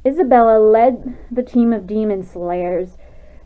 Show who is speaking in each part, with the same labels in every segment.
Speaker 1: Isabella led the team of demon slayers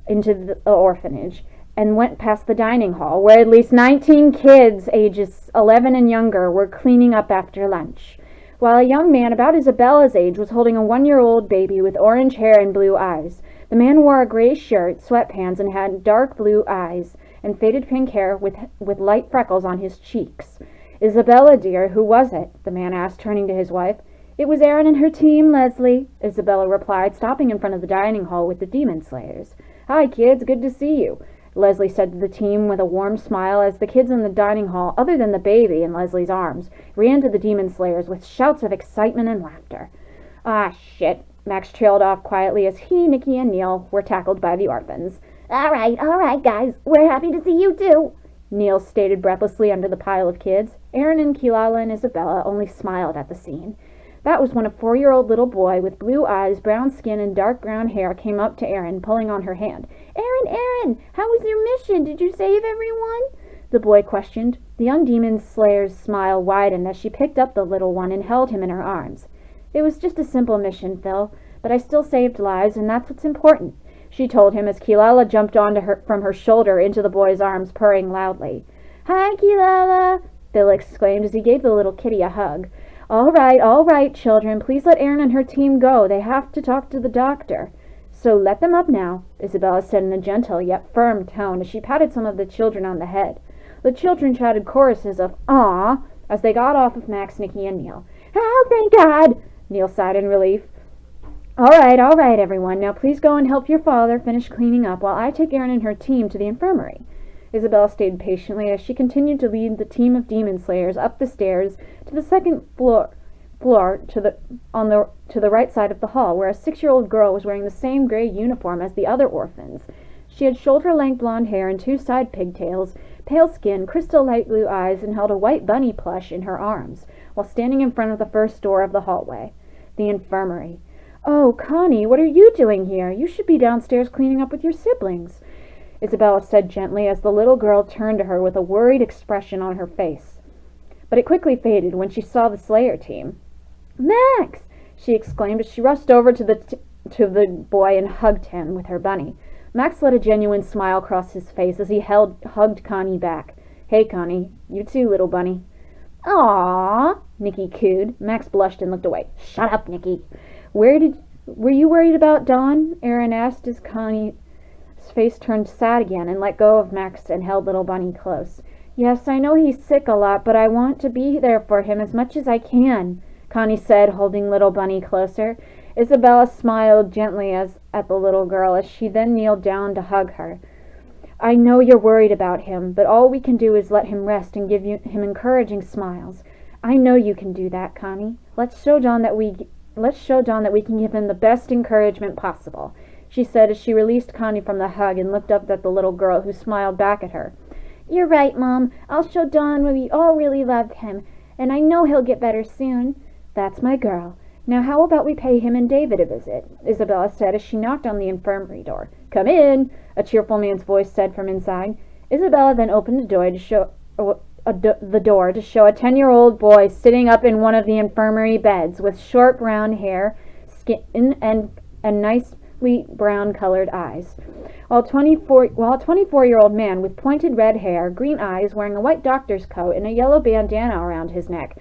Speaker 1: into the orphanage and went past the dining hall, where at least 19 kids ages 11 and younger were cleaning up after lunch, while a young man about Isabella's age was holding a 1-year-old baby with orange hair and blue eyes. The man wore a gray shirt, sweatpants, and had dark blue eyes and faded pink hair with light freckles on his cheeks. "Isabella, dear, who was it?" the man asked, turning to his wife. "It was Erin and her team, Leslie," Isabella replied, stopping in front of the dining hall with the demon slayers. "Hi, kids, good to see you," Leslie said to the team with a warm smile as the kids in the dining hall, other than the baby in Leslie's arms, ran to the demon slayers with shouts of excitement and laughter. "Ah, shit," Max trailed off quietly as he, Nikki, and Neil were tackled by the orphans. All right, guys, we're happy to see you too," Neil stated breathlessly under the pile of kids. Erin and Kilala and Isabella only smiled at the scene. That was when a 4-year-old little boy with blue eyes, brown skin, and dark brown hair came up to Erin, pulling on her hand. Erin, how was your mission? Did you save everyone?" the boy questioned. The young demon slayer's smile widened as she picked up the little one and held him in her arms. "It was just a simple mission, Phil, but I still saved lives, and that's what's important," she told him as Kilala jumped from her shoulder into the boy's arms, purring loudly. "Hi, Kilala," Phil exclaimed as he gave the little kitty a hug. All right, children, please let Erin and her team go. They have to talk to the doctor." "So let them up now," Isabella said in a gentle yet firm tone as she patted some of the children on the head. The children shouted choruses of "Aw" as they got off of Max, Nikki, and Neil. "Oh, thank God," Neil sighed in relief. All right, everyone. Now please go and help your father finish cleaning up while I take Erin and her team to the infirmary." Isabella stayed patiently as she continued to lead the team of demon slayers up the stairs to the second floor to the right side of the hall, where a 6-year-old girl was wearing the same gray uniform as the other orphans. She had shoulder-length blonde hair and 2 side pigtails, pale skin, crystal light blue eyes, and held a white bunny plush in her arms, while standing in front of the first door of the hallway. The infirmary. "Oh, Connie, what are you doing here? You should be downstairs cleaning up with your siblings," Isabella said gently as the little girl turned to her with a worried expression on her face. But it quickly faded when she saw the Slayer team. "Max!" she exclaimed as she rushed over to the boy and hugged him with her bunny. Max let a genuine smile cross his face as he hugged Connie back. "Hey, Connie. You too, little bunny." "Aww," Nikki cooed. Max blushed and looked away. "Shut up, Nikki." Were you worried about Dawn?" Erin asked as Connie's face turned sad again and let go of Max and held little bunny close. "Yes, I know he's sick a lot, but I want to be there for him as much as I can," Connie said, holding little bunny closer. Isabella smiled gently at the little girl as she then kneeled down to hug her. "I know you're worried about him, but all we can do is let him rest and give him encouraging smiles. I know you can do that, Connie. Let's show Dawn that we can give him the best encouragement possible," she said as she released Connie from the hug and looked up at the little girl, who smiled back at her. "You're right, Mom. I'll show Dawn we all really love him, and I know he'll get better soon." "That's my girl. Now how about we pay him and David a visit?" Isabella said as she knocked on the infirmary door. "Come in," a cheerful man's voice said from inside. Isabella then opened the door to show a 10-year-old boy sitting up in one of the infirmary beds with short brown hair, skin, and nicely brown-colored eyes, while a 24-year-old man with pointed red hair, green eyes, wearing a white doctor's coat and a yellow bandana around his neck,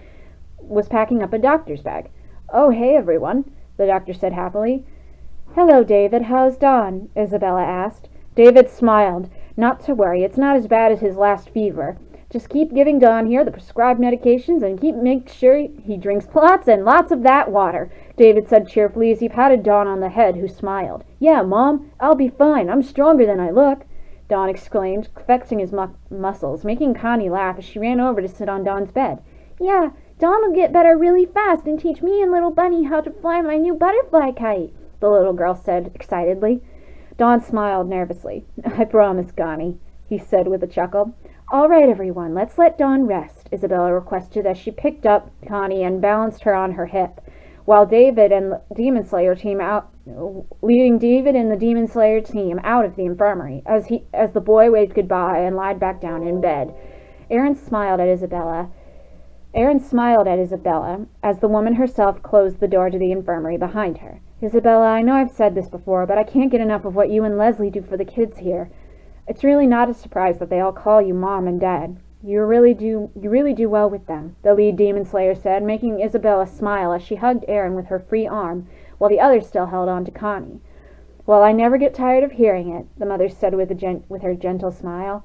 Speaker 1: was packing up a doctor's bag. "Oh, hey, everyone," the doctor said happily. "Hello, David. How's Dawn?" Isabella asked. David smiled. "Not to worry. It's not as bad as his last fever. Just keep giving Dawn here the prescribed medications and make sure he drinks lots and lots of that water," David said cheerfully as he patted Dawn on the head, who smiled. "Yeah, Mom, I'll be fine. I'm stronger than I look," Dawn exclaimed, flexing his muscles, making Connie laugh as she ran over to sit on Dawn's bed. "Yeah, Dawn will get better really fast and teach me and little Bunny how to fly my new butterfly kite," the little girl said excitedly. Dawn smiled nervously. "I promise, Connie," he said with a chuckle. "All right, everyone, let's let Dawn rest," Isabella requested as she picked up Connie and balanced her on her hip, while David and the Demon Slayer team leading David and the Demon Slayer team out of the infirmary as the boy waved goodbye and lied back down in bed. Erin smiled at Isabella as the woman herself closed the door to the infirmary behind her. Isabella, I know I've said this before, but I can't get enough of what you and Leslie do for the kids here. It's really not a surprise that they all call you Mom and Dad. You really do well with them, the lead demon slayer said, making Isabella smile as she hugged Aaron with her free arm, while the others still held on to Connie. Well, I never get tired of hearing it, the mother said with her gentle smile.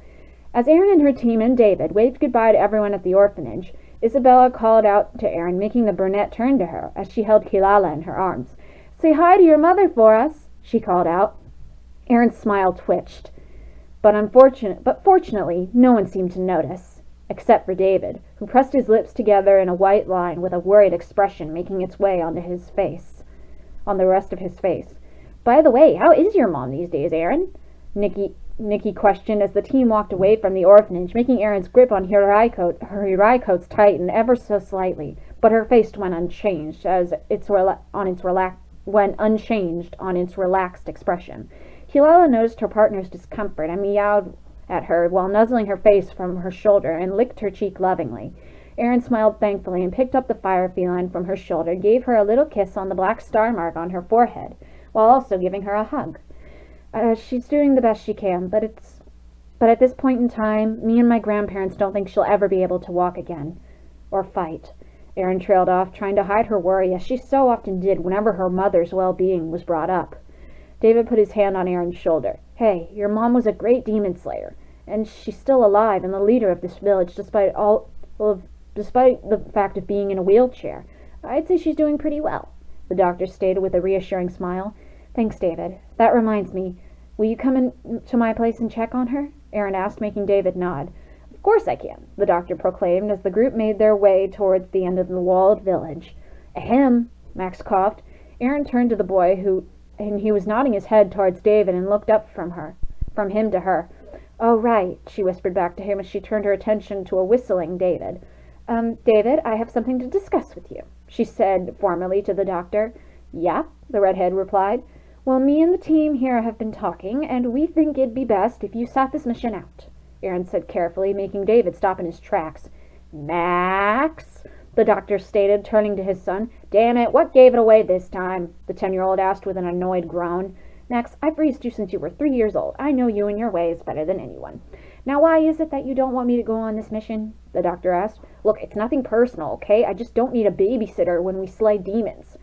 Speaker 1: As Aaron and her team and David waved goodbye to everyone at the orphanage, Isabella called out to Aaron, making the brunette turn to her as she held Kilala in her arms. Say hi to your mother for us, she called out. Aaron's smile twitched. But fortunately, no one seemed to notice, except for David, who pressed his lips together in a white line with a worried expression making its way on the rest of his face. By the way, how is your mom these days, Aaron? Nikki questioned as the team walked away from the orphanage, making Aaron's grip on her Hirai coats tighten ever so slightly, but her face went unchanged on its relaxed expression. Kilala noticed her partner's discomfort and meowed at her while nuzzling her face from her shoulder and licked her cheek lovingly. Aaron smiled thankfully and picked up the fire feline from her shoulder, gave her a little kiss on the black star mark on her forehead, while also giving her a hug. She's doing the best she can, but at this point in time, me and my grandparents don't think she'll ever be able to walk again. Or fight. Aaron trailed off, trying to hide her worry, as she so often did whenever her mother's well-being was brought up. David put his hand on Aaron's shoulder. Hey, your mom was a great demon slayer, and she's still alive and the leader of this village despite the fact of being in a wheelchair. I'd say she's doing pretty well, the doctor stated with a reassuring smile. Thanks, David. That reminds me, will you come in to my place and check on her? Aaron asked, making David nod. Of course I can, the doctor proclaimed as the group made their way towards the end of the walled village. Ahem, Max coughed. Aaron turned to the boy, and he was nodding his head towards David and looked up from him to her. Oh, right, she whispered back to him as she turned her attention to a whistling David. David, I have something to discuss with you, she said formally to the doctor. Yeah, the redhead replied. Well, me and the team here have been talking, and we think it'd be best if you sat this mission out, Aaron said carefully, making David stop in his tracks. Max, the doctor stated, turning to his son. Damn it, what gave it away this time? The 10-year-old asked with an annoyed groan. Max, I've raised you since you were 3 years old. I know you and your ways better than anyone. Now, why is it that you don't want me to go on this mission? The doctor asked. Look, it's nothing personal, okay? I just don't need a babysitter when we slay demons,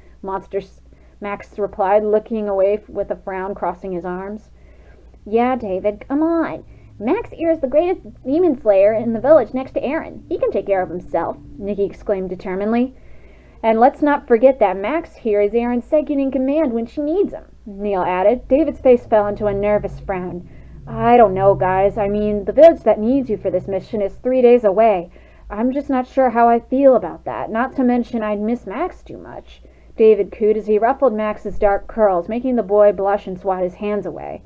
Speaker 1: Max replied, looking away with a frown crossing his arms. Yeah, David, come on. Max here is the greatest demon slayer in the village next to Aaron. He can take care of himself, Nikki exclaimed determinedly. And let's not forget that Max here is Aaron's second in command when she needs him, Neil added. David's face fell into a nervous frown. I don't know, guys. I mean, the village that needs you for this mission is 3 days away. I'm just not sure how I feel about that, not to mention I'd miss Max too much. David cooed as he ruffled Max's dark curls, making the boy blush and swat his hands away.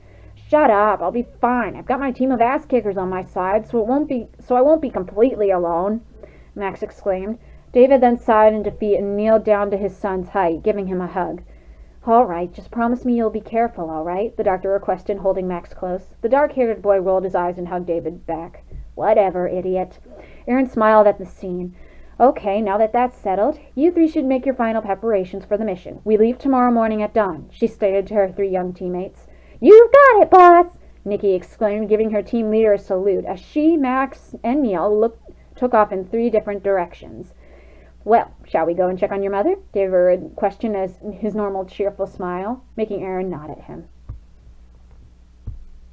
Speaker 1: Shut up, I'll be fine. I've got my team of ass-kickers on my side, so I won't be completely alone, Max exclaimed. David then sighed in defeat and kneeled down to his son's height, giving him a hug. All right, just promise me you'll be careful, all right? The doctor requested, holding Max close. The dark-haired boy rolled his eyes and hugged David back. Whatever, idiot. Aaron smiled at the scene. Okay, now that that's settled, you three should make your final preparations for the mission. We leave tomorrow morning at dawn, she stated to her 3 young teammates. You've got it, boss! Nikki exclaimed, giving her team leader a salute as she, Max, and Neil took off in 3 different directions. Well, shall we go and check on your mother? David questioned as his normal cheerful smile, making Aaron nod at him.